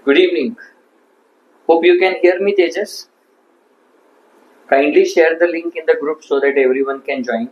Good evening. Hope you can hear me, Tejas. Kindly share the link in the group so that everyone can join.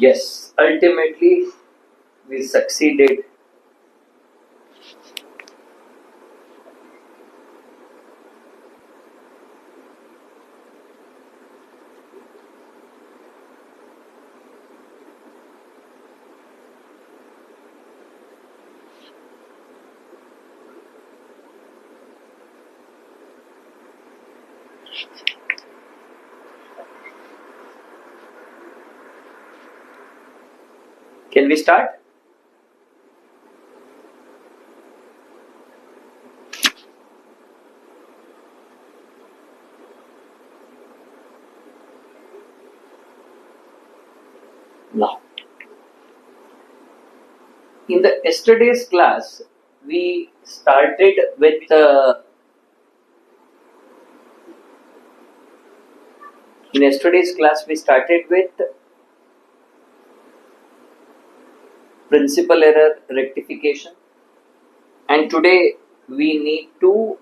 Yes, ultimately we succeeded. Can we start? Now, in the yesterday's class, we started with principal error rectification, and today we need to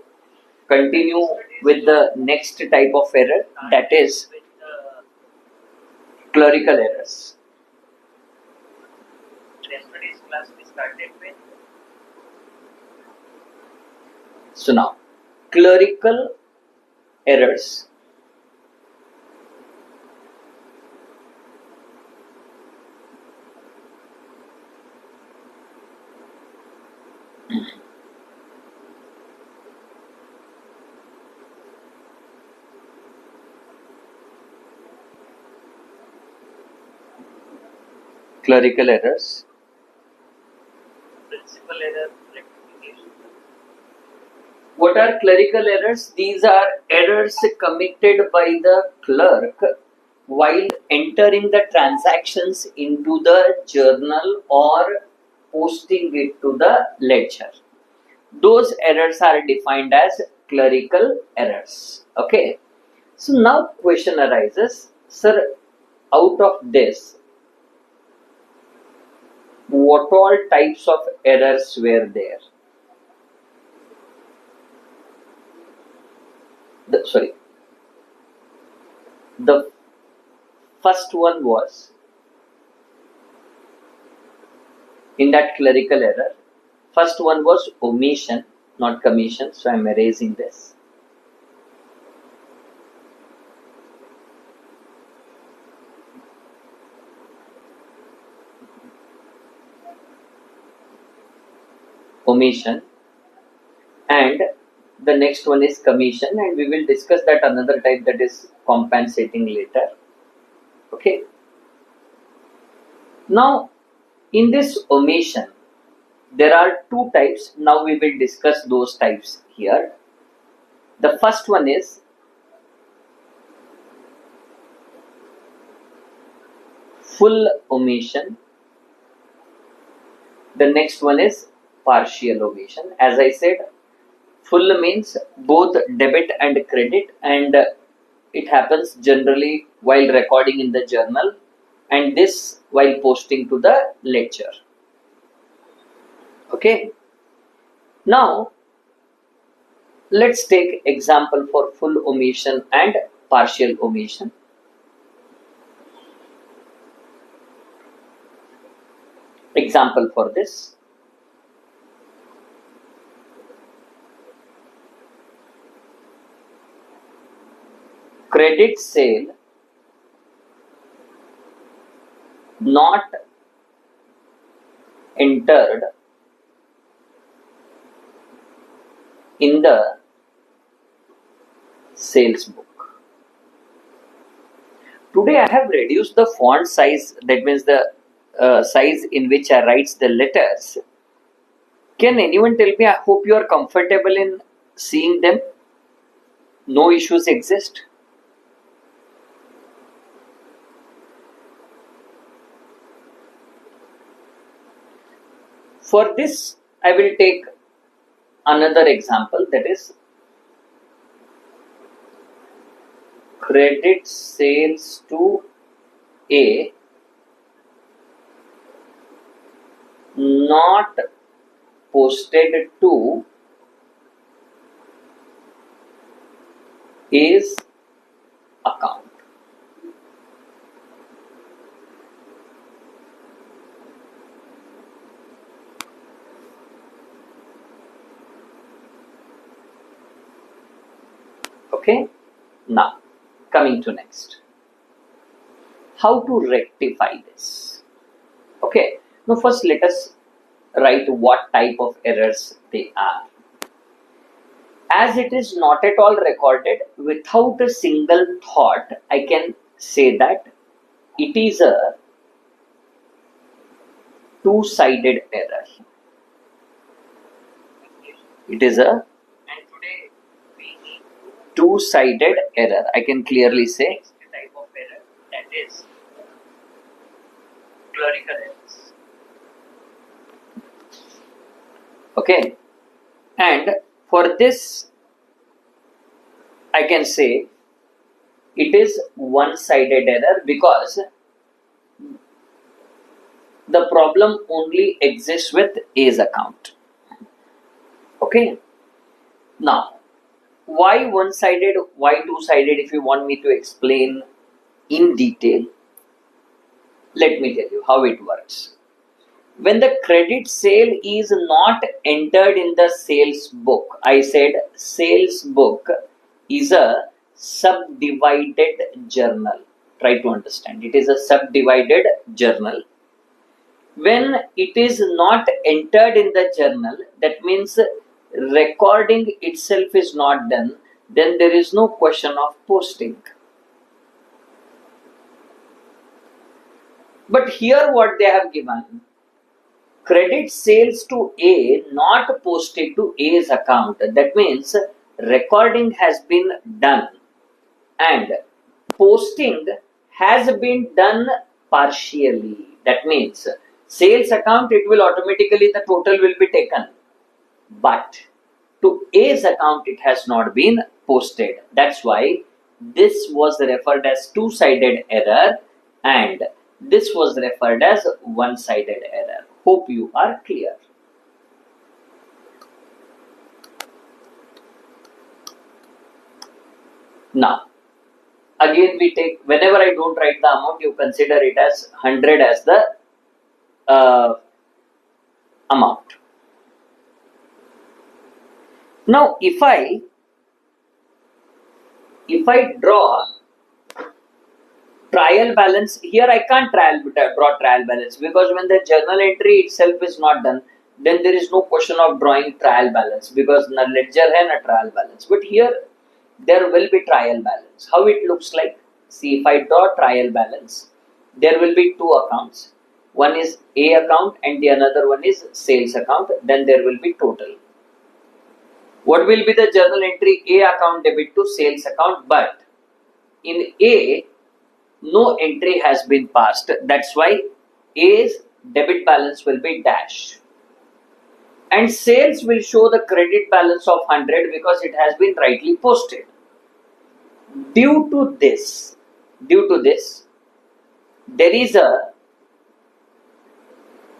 continue with the next type of error, that is clerical errors. So now, clerical errors. Clerical errors. Principal error rectification. What are clerical errors? These are errors committed by the clerk while entering the transactions into the journal or posting it to the ledger. Those errors are defined as clerical errors. Okay. So now question arises, sir, out of this, what all types of errors were there? The first one was in that clerical error. First one was omission, not commission. So I'm erasing this. Omission. And the next one is commission, and we will discuss that another type, that is compensating, later. Okay. Now, in this omission, there are two types. Now we will discuss those types here. The first one is full omission. The next one is partial omission. As I said, full means both debit and credit, and it happens generally while recording in the journal, and this while posting to the ledger. Okay. Now, let's take example for full omission and partial omission. Example for this. Credit sale not entered in the sales book. Today I have reduced the font size, that means the size in which I write the letters. Can anyone tell me? I hope you are comfortable in seeing them. No issues exist. For this, I will take another example, that is credit sales to A not posted to A's account. Okay, now coming to next. How to rectify this? Okay, now first let us write what type of errors they are. As it is not at all recorded, without a single thought, I can say that it is a two-sided error. It is a two-sided error. I can clearly say the type of error, that is clerical errors. Okay, and for this I can say it is one-sided error because the problem only exists with A's account. Okay, now why one-sided, why two-sided? If you want me to explain in detail, let me tell you how it works. When the credit sale is not entered in the sales book, I said sales book is a subdivided journal. Try to understand. It is a subdivided journal. When it is not entered in the journal, that means recording itself is not done, then there is no question of posting. But here what they have given, credit sales to A not posted to A's account. That means recording has been done and posting has been done partially. That means sales account, it will automatically, the total will be taken. But to A's account, it has not been posted. That's why this was referred as two-sided error and this was referred as one-sided error. Hope you are clear. Now, again we take, whenever I don't write the amount, you consider it as 100 as the amount. Now, if I draw trial balance, here I can't draw trial balance because when the journal entry itself is not done, then there is no question of drawing trial balance because na ledger hai na trial balance. But here there will be trial balance. How it looks like? See, if I draw trial balance, there will be two accounts. One is A account and the another one is sales account. Then there will be total. What will be the journal entry? A account debit to sales account, but in A, no entry has been passed. That's why A's debit balance will be dash. And sales will show the credit balance of 100 because it has been rightly posted. Due to this, there is a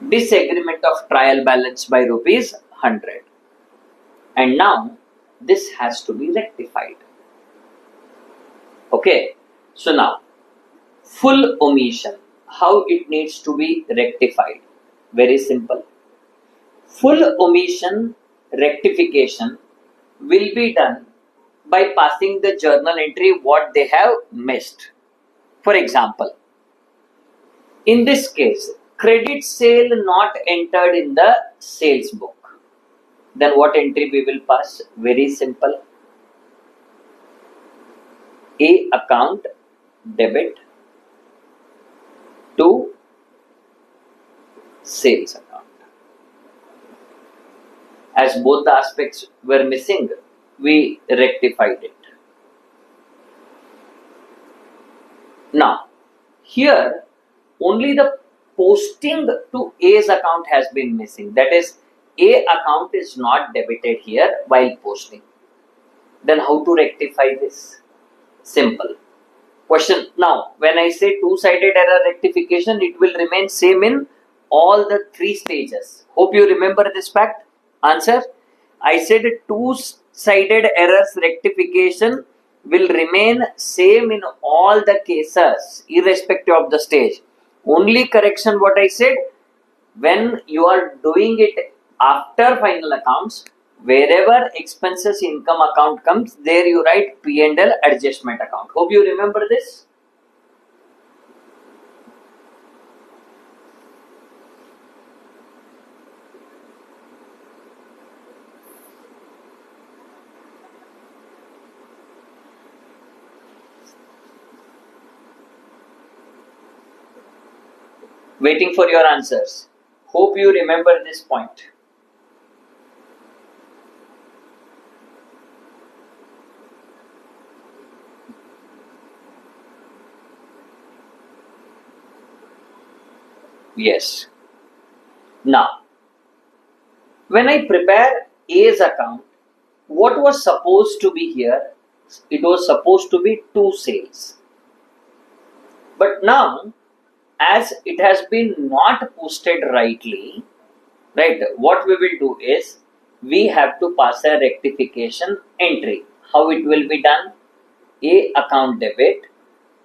disagreement of trial balance by rupees 100. And now this has to be rectified. Okay, so now full omission, how it needs to be rectified? Very simple. Full omission rectification will be done by passing the journal entry what they have missed. For example, in this case, credit sale not entered in the sales book. Then what entry we will pass? Very simple. A account debit to sales account. As both the aspects were missing, we rectified it. Now, here only the posting to A's account has been missing. That is, A account is not debited here while posting. Then how to rectify this? Simple. Question. Now, when I say two-sided error rectification, it will remain same in all the three stages. Hope you remember this fact. Answer. I said two-sided errors rectification will remain same in all the cases, irrespective of the stage. Only correction what I said, when you are doing it after final accounts, wherever expenses income account comes, there you write P&L adjustment account. Hope you remember this. Waiting for your answers. Hope you remember this point. Yes. Now, when I prepare A's account, what was supposed to be here? It was supposed to be two sales. But now, as it has been not posted rightly, right, what we will do is, we have to pass a rectification entry. How it will be done? A account debit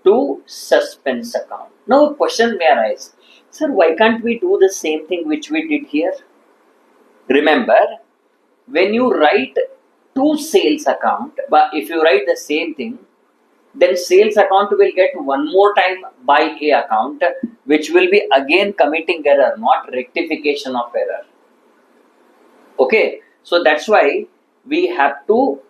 to suspense account. Now a question may arise, sir, why can't we do the same thing which we did here? Remember, when you write two sales account, but if you write the same thing, then sales account will get one more time by A account, which will be again committing error, not rectification of error. Okay, so that's why we have to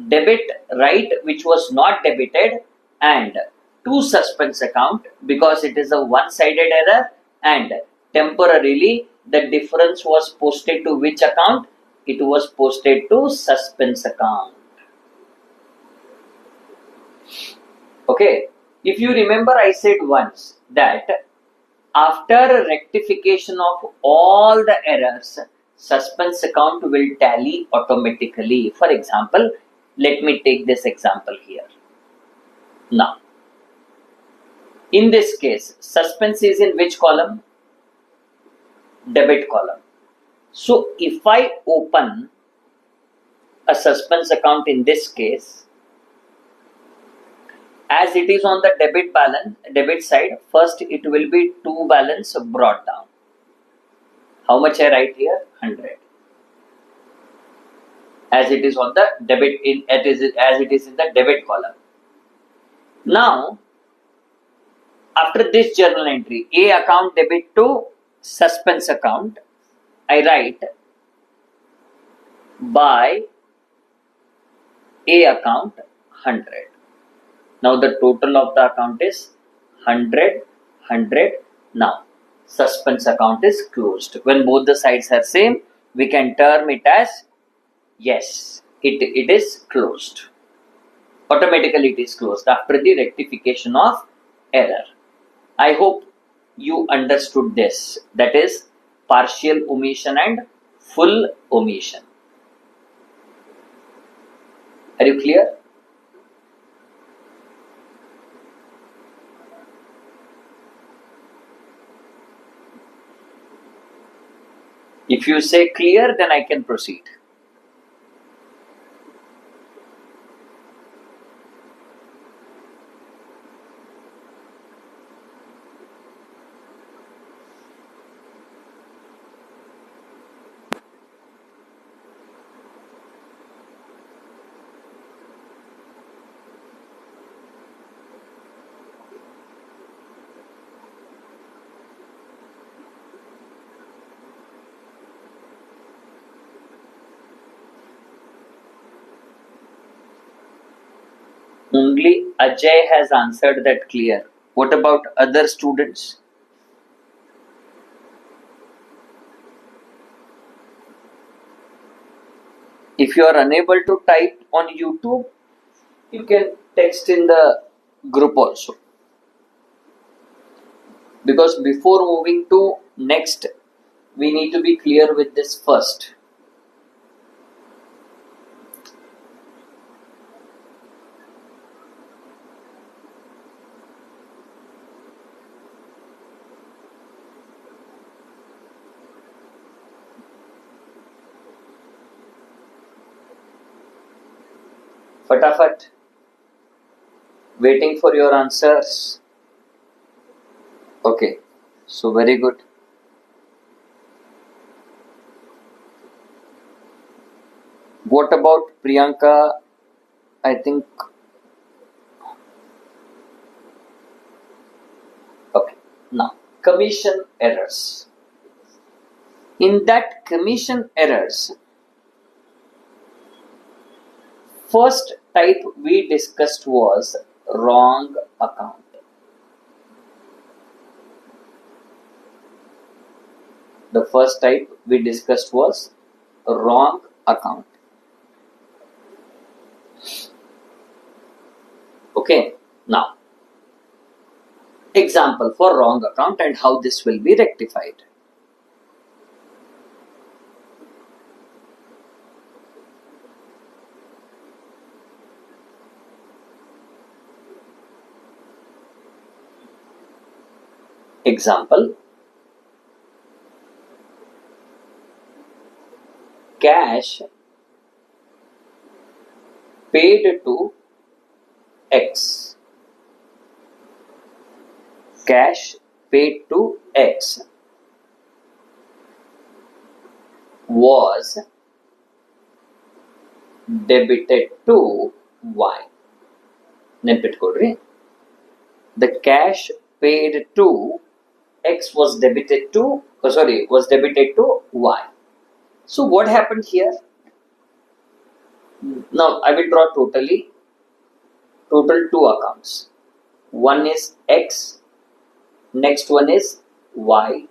debit right which was not debited and to suspense account, because it is a one-sided error and temporarily the difference was posted to which account? It was posted to suspense account. Okay, if you remember, I said once that after rectification of all the errors, suspense account will tally automatically. For example, let me take this example here. Now, in this case, suspense is in which column? Debit column. So, if I open a suspense account in this case, as it is on the debit side, first it will be two balance brought down. How much I write here? 100. As it is on the debit, as it is in the debit column. Now, after this journal entry, A account debit to suspense account, I write by A account 100. Now the total of the account is 100, 100. Now, suspense account is closed. When both the sides are same, we can term it as, yes, it is closed. Automatically it is closed after the rectification of error. I hope you understood this. That is partial omission and full omission. Are you clear? If you say clear, then I can proceed. Only Ajay has answered that clear. What about other students? If you are unable to type on YouTube, you can text in the group also. Because before moving to next, we need to be clear with this first. Fatafat, waiting for your answers. Okay, so very good. What about Priyanka? I think. Okay, now commission errors. In that commission errors, first type we discussed was wrong account. The first type we discussed was wrong account. Okay, now example for wrong account and how this will be rectified. Example, cash paid to X. Cash paid to X was debited to Y. ನೆನ್ಪಿಟ್ಕೊಡ್ರಿ. The cash paid to X was debited to Y. So what happened here? Now I will draw total two accounts. One is X, next one is Y.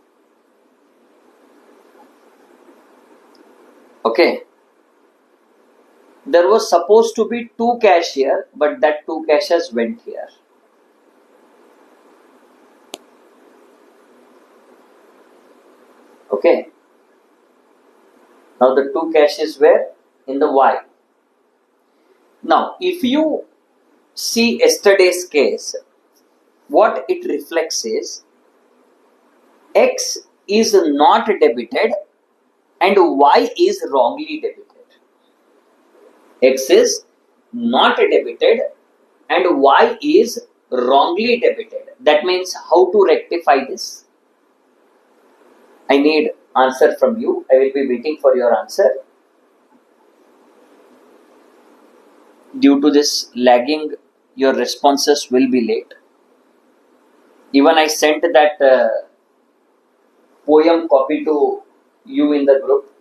Okay. There was supposed to be 2 cash here, but that 2 cashes went here. Okay. Now the 2 cashes were in the Y. Now, if you see yesterday's case, what it reflects is X is not debited and Y is wrongly debited. X is not debited and Y is wrongly debited. That means how to rectify this? I need answer from you. I will be waiting for your answer. Due to this lagging, your responses will be late. Even I sent that poem copy to you in the group.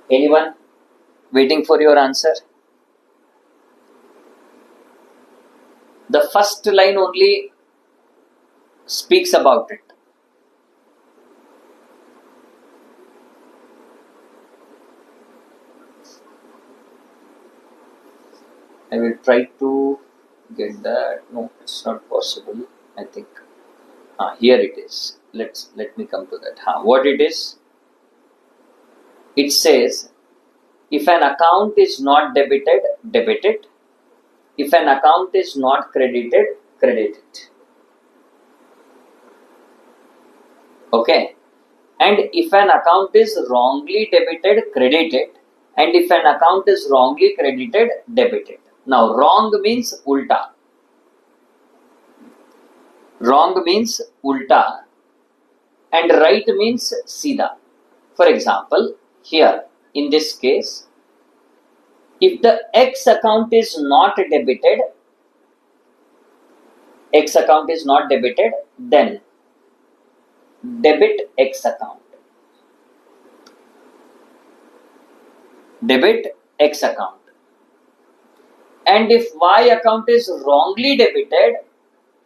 Anyone waiting for your answer? The first line only speaks about it. I will try to get that. No, it's not possible. I think here it is. Let me come to that. What it is? It says, if an account is not debited, debit it. If an account is not credited, credit it. Okay. And if an account is wrongly debited, credit it. And if an account is wrongly credited, debit it. Now, wrong means ulta. Wrong means ulta. And right means sida. For example, here, in this case, if the X account is not debited, then debit X account. Debit X account. And if Y account is wrongly debited,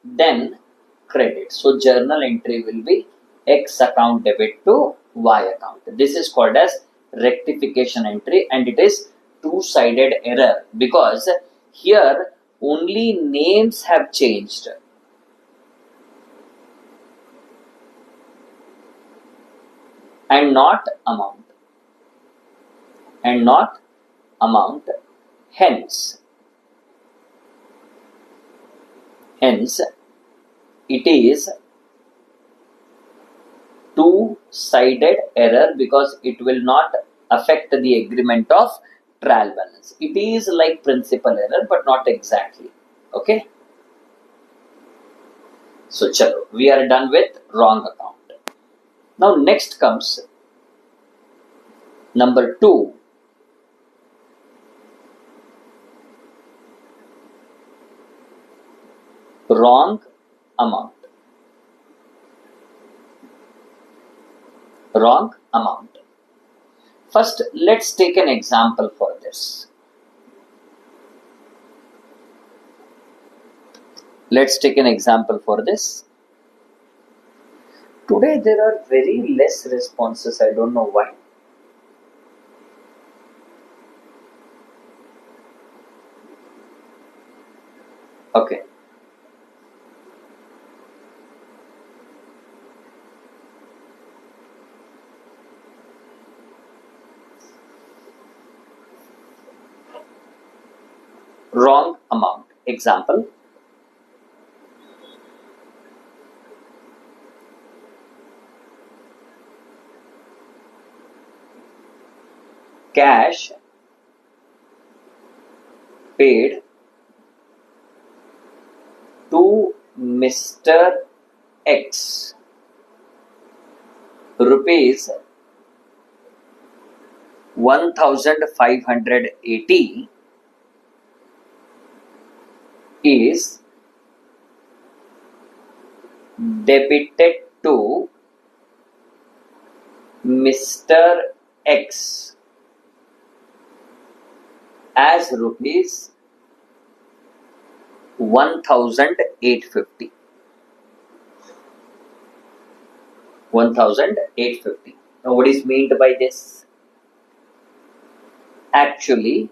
then credit. So journal entry will be X account debit to Y account. This is called as rectification entry, and it is two-sided error because here only names have changed and not amount. Hence it is two-sided error because it will not affect the agreement of trial balance. It is like principal error but not exactly. Okay. So chalo, we are done with wrong account. Now next comes number 2. Wrong amount. Wrong amount. First, let's take an example for this. Today there are very less responses. I don't know why. Okay. Wrong amount. Example. Cash paid to Mr. X rupees 1580 is debited to Mr. X as rupees 1850. 1850. Now what is meant by this? Actually,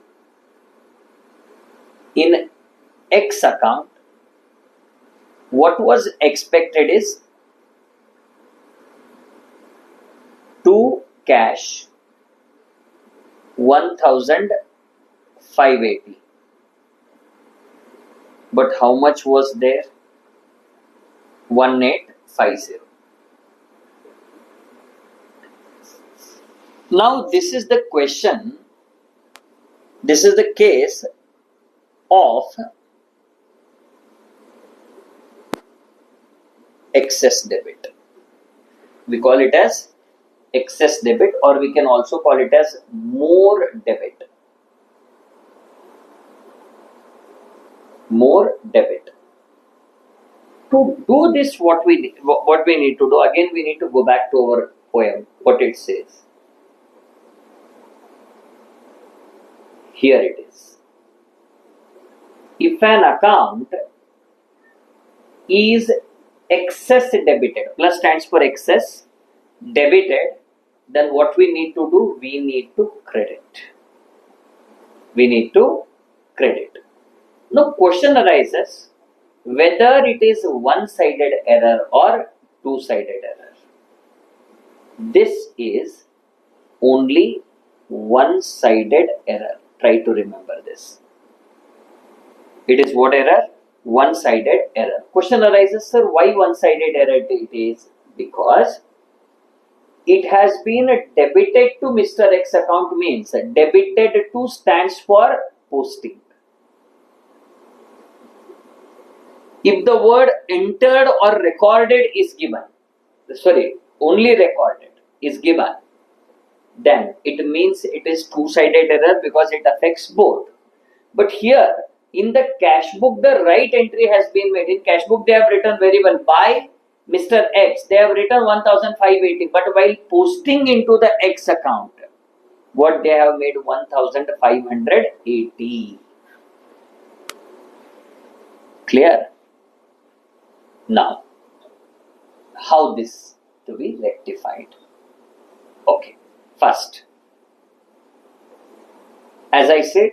in X account, what was expected is to cash 1580. But how much was there? 1850. Now this is the question. This is the case of excess debit. We call it as excess debit, or we can also call it as more debit. More debit. To do this, what we need to do, again we need to go back to our poem, what it says. Here it is. If an account is excess debited, plus stands for excess, debited, then what we need to do? We need to credit. Now question arises whether it is one-sided error or two-sided error. This is only one-sided error. Try to remember this. It is what error? One-sided error. Question arises, sir, why one-sided error it is? Because it has been debited to Mr. X account means debited to stands for posting. If the word entered or recorded is given, only recorded is given, then it means it is two-sided error because it affects both. But here in the cash book, the right entry has been made. In cash book, they have written very well by Mr. X. They have written 1580, but while posting into the X account, what they have made 1580. Clear? Now, how this to be rectified? Okay, first, as I said,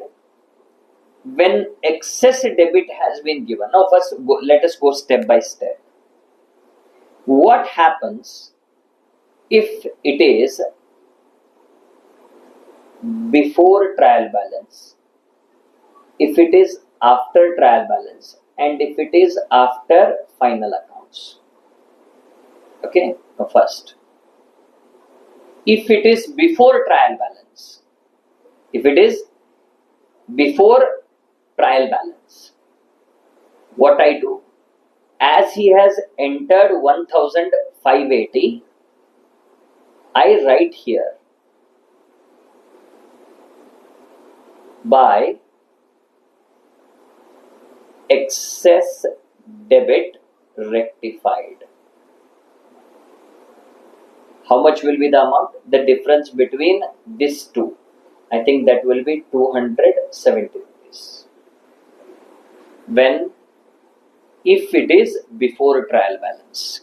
when excess debit has been given, now first let us go step by step. What happens if it is before trial balance, if it is after trial balance, and if it is after final accounts? Okay, now first, if it is before trial balance, if it is before trial balance, what I do, as he has entered 1580, I write here by excess debit rectified. How much will be the amount? The difference between these two, I think that will be 270 rupees. When, if it is before trial balance.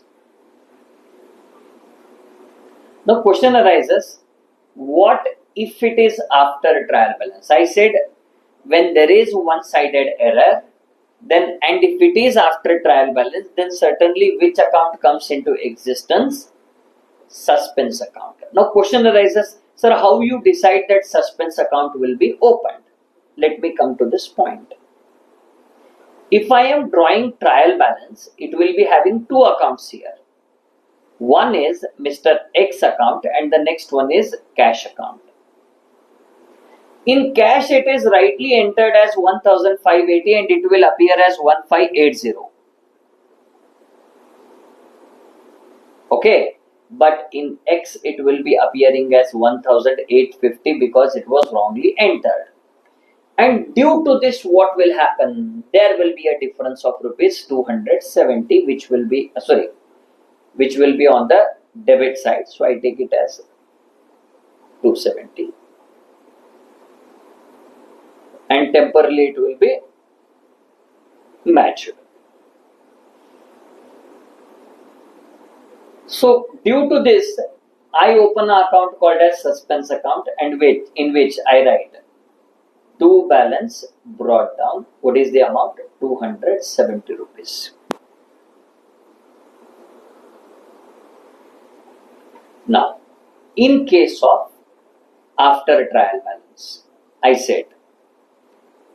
Now question arises, what if it is after trial balance? I said when there is one-sided error, then, and if it is after trial balance, then certainly which account comes into existence? Suspense account. Now question arises, sir, how you decide that suspense account will be opened? Let me come to this point. If I am drawing trial balance, it will be having two accounts here. One is Mr. X account and the next one is cash account. In cash, it is rightly entered as 1580 and it will appear as 1580. Okay, but in X, it will be appearing as 1850 because it was wrongly entered. And due to this, what will happen? There will be a difference of rupees 270, which will be on the debit side. So I take it as 270. And temporarily it will be matched. So due to this, I open an account called as suspense account, and in which I write to balance brought down. What is the amount? 270 rupees. Now, in case of after trial balance, I said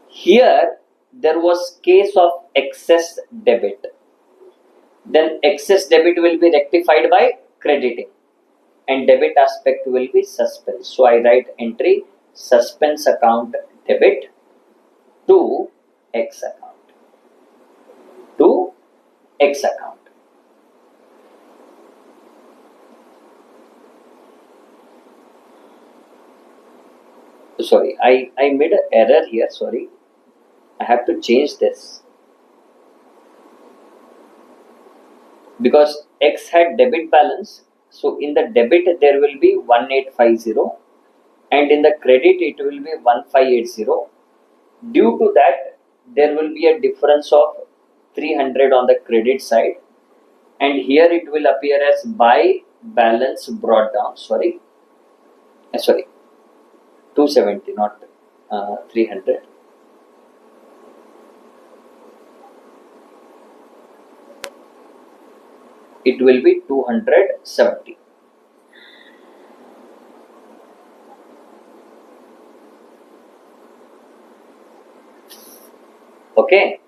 here there was case of excess debit. Then excess debit will be rectified by crediting and debit aspect will be suspense. So I write entry suspense account debit to X account. To X account. Sorry, I made an error here. Sorry, I have to change this. Because X had debit balance, so in the debit there will be 1850 and in the credit it will be 1580. Due to that, there will be a difference of 300 on the credit side, and here it will appear as by balance brought down. 270, not 300. It will be 270. Okay.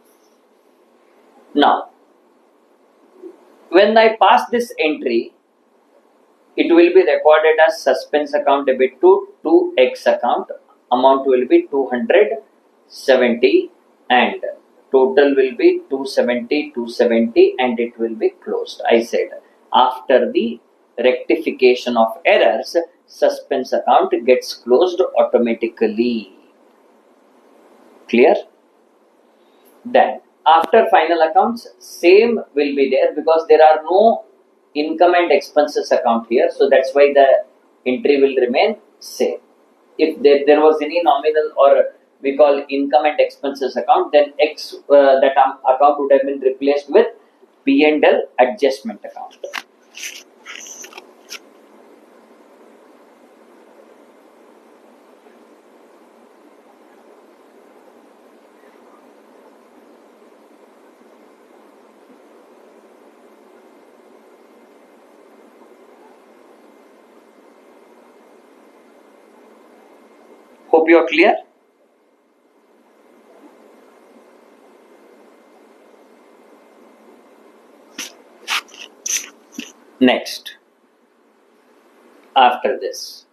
Now, when I pass this entry, it will be recorded as suspense account debit to X account. Amount will be 270 and total will be 270 and it will be closed. I said after the rectification of errors, suspense account gets closed automatically. Clear? Then after final accounts, same will be there because there are no income and expenses account here. So that's why the entry will remain same. If there was any nominal or we call income and expenses account, then account would have been replaced with P&L adjustment account. Hope you are clear. Next, after this,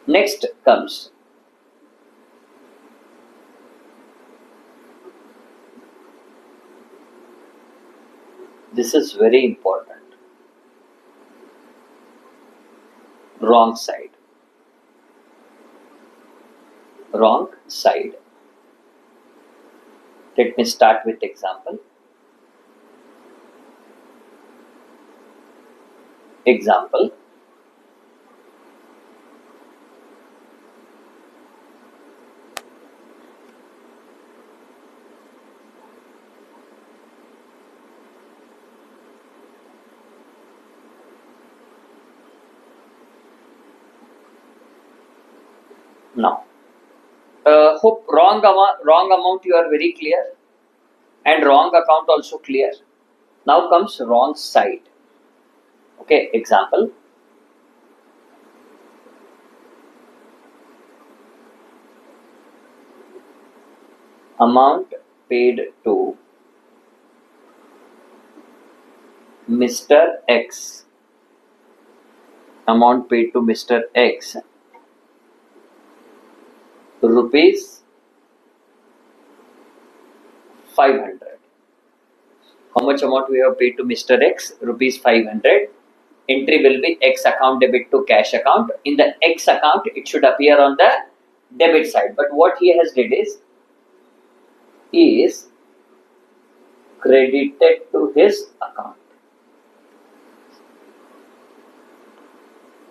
next comes this is very important. Wrong side. Wrong side. Let me start with example. Example. Now, hope wrong amount you are very clear, and wrong account also clear. Now comes wrong side. Okay, example. Amount paid to Mr. X. Amount paid to Mr. X. Rupees 500. How much amount we have paid to Mr. X? Rupees 500. Entry will be X account debit to cash account. In the X account, it should appear on the debit side. But what he has did is credited to his account.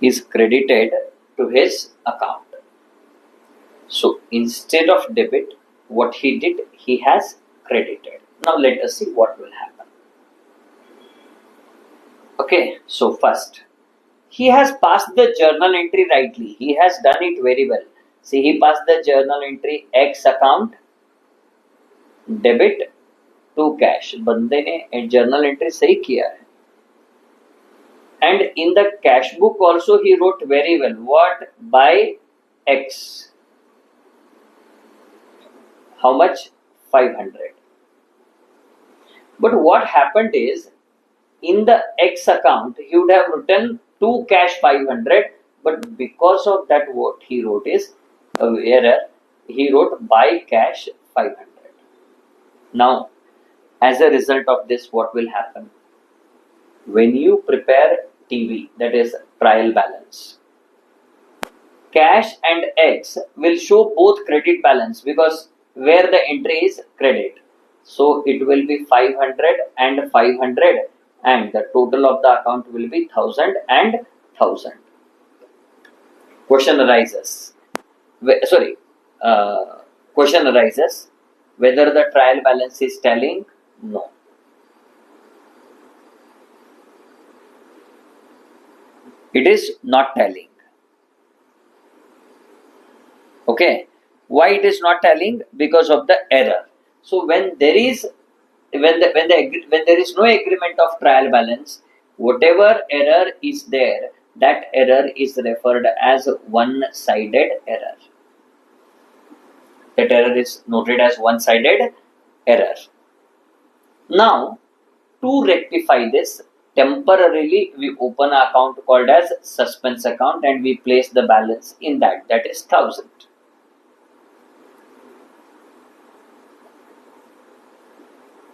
Is credited to his account. So instead of debit, what he did, he has credited. Now let us see what will happen. Okay, so first, he has passed the journal entry rightly. He has done it very well. See, he passed the journal entry X account, debit to cash. बंदे ने journal entry सही किया है. And in the cash book also he wrote very well. What? By X. How much? 500. But what happened is, in the X account, he would have written to cash 500, but because of that what he wrote is error. He wrote by cash 500. Now, as a result of this, what will happen? When you prepare TV, that is trial balance, cash and X will show both credit balance because where the entry is credit. So it will be 500 and 500, and the total of the account will be 1000 and 1000. Question arises. Question arises whether the trial balance is tallying. No. It is not tallying. Okay. Why it is not tallying? Because of the error. So when there is when there is no agreement of trial balance, whatever error is there, that error is referred as one-sided error. That error is noted as one-sided error. Now, to rectify this, temporarily we open an account called as suspense account and we place the balance in that. That is 1000.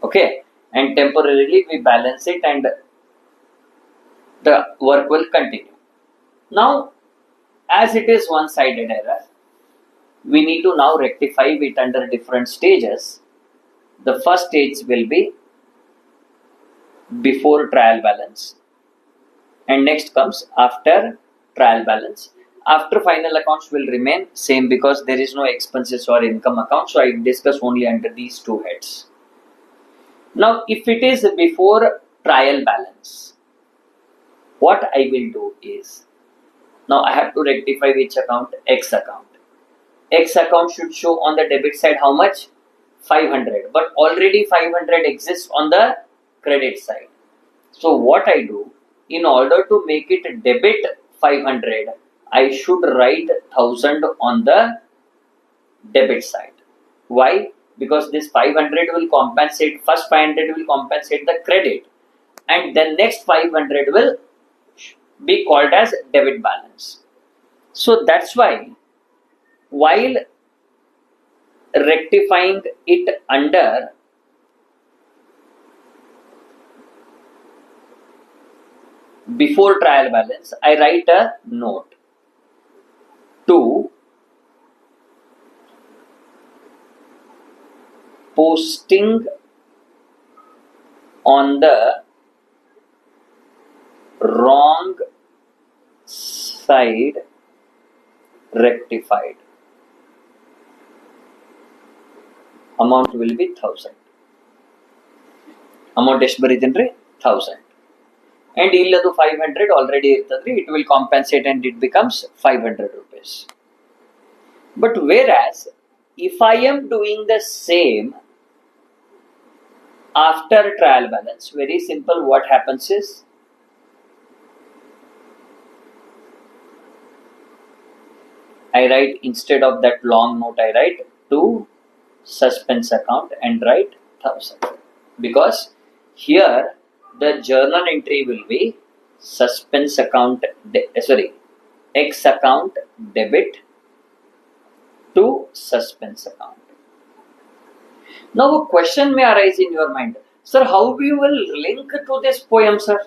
Okay, and temporarily we balance it and the work will continue. Now, as it is one-sided error, we need to now rectify it under different stages. The first stage will be before trial balance, and next comes after trial balance. After final accounts will remain same because there is no expenses or income account. So I discuss only under these two heads. Now, if it is before trial balance, what I will do is, now I have to rectify which account? X account. X account should show on the debit side how much? 500. But already 500 exists on the credit side. So what I do, in order to make it debit 500, I should write 1000 on the debit side. Why? Because this 500 will compensate, first 500 will compensate the credit, and then next 500 will be called as debit balance. So that's why, while rectifying it under before trial balance, I write a note to posting on the wrong side rectified. Amount will be 1000. Amount ಎಷ್ಟು ಬರೀತೇನ್ರಿ 1000. And illadu 500 already ಇರ್ತದ್ರಿ, it will compensate and it becomes 500 rupees. But whereas if I am doing the same after trial balance, very simple, what happens is, I write, instead of that long note, I write to suspense account and write 1000, because here the journal entry will be suspense account X account debit to suspense account. Now a question may arise in your mind, sir, how we will link to this poem, sir?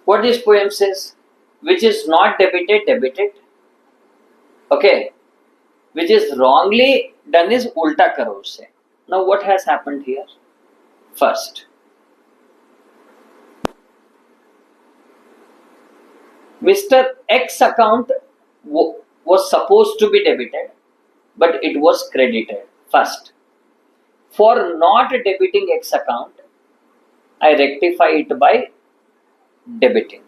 What this poem says? Which is not debited, debited. Okay. Which is wrongly done is ulta karo usse. Now what has happened here? First, Mr. X account was supposed to be debited, but it was credited. First, for not debiting X account, I rectify it by debiting.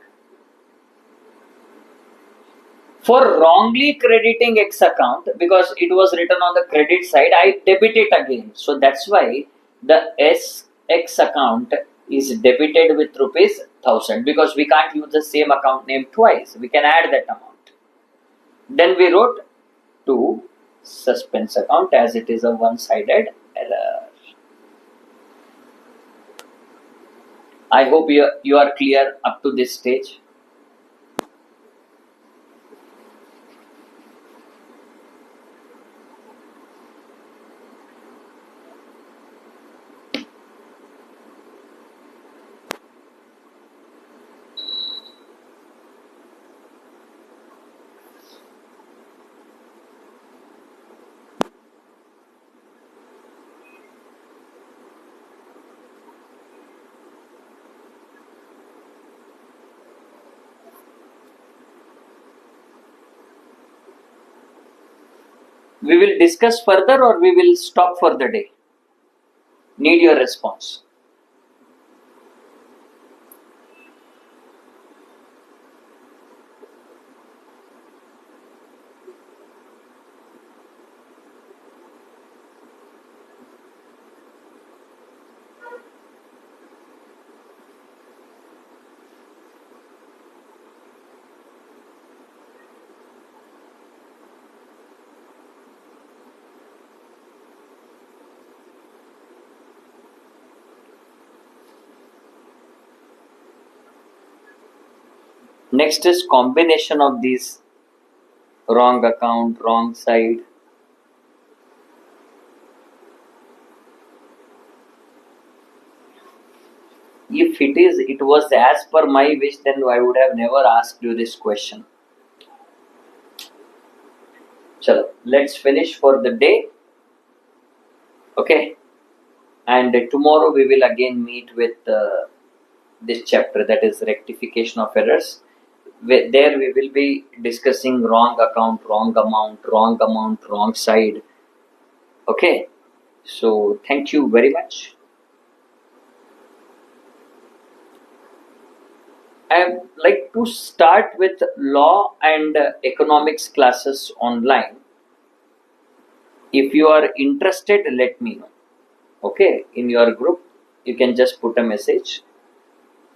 For wrongly crediting X account, because it was written on the credit side, I debit it again. So that's why the X account is debited with rupees 1000, because we can't use the same account name twice. We can add that amount. Then we wrote to suspense account, as it is a one-sided error. I hope you are clear up to this stage. We will discuss further or we will stop for the day. Need your response. Next is combination of these wrong account, wrong side. If it was as per my wish, then I would have never asked you this question. Chalo, let's finish for the day. Okay. And tomorrow we will again meet with this chapter, that is rectification of errors. There we will be discussing wrong account, wrong amount, wrong side. Okay, so thank you very much. I would like to start with law and economics classes online. If you are interested, let me know. Okay, in your group, you can just put a message.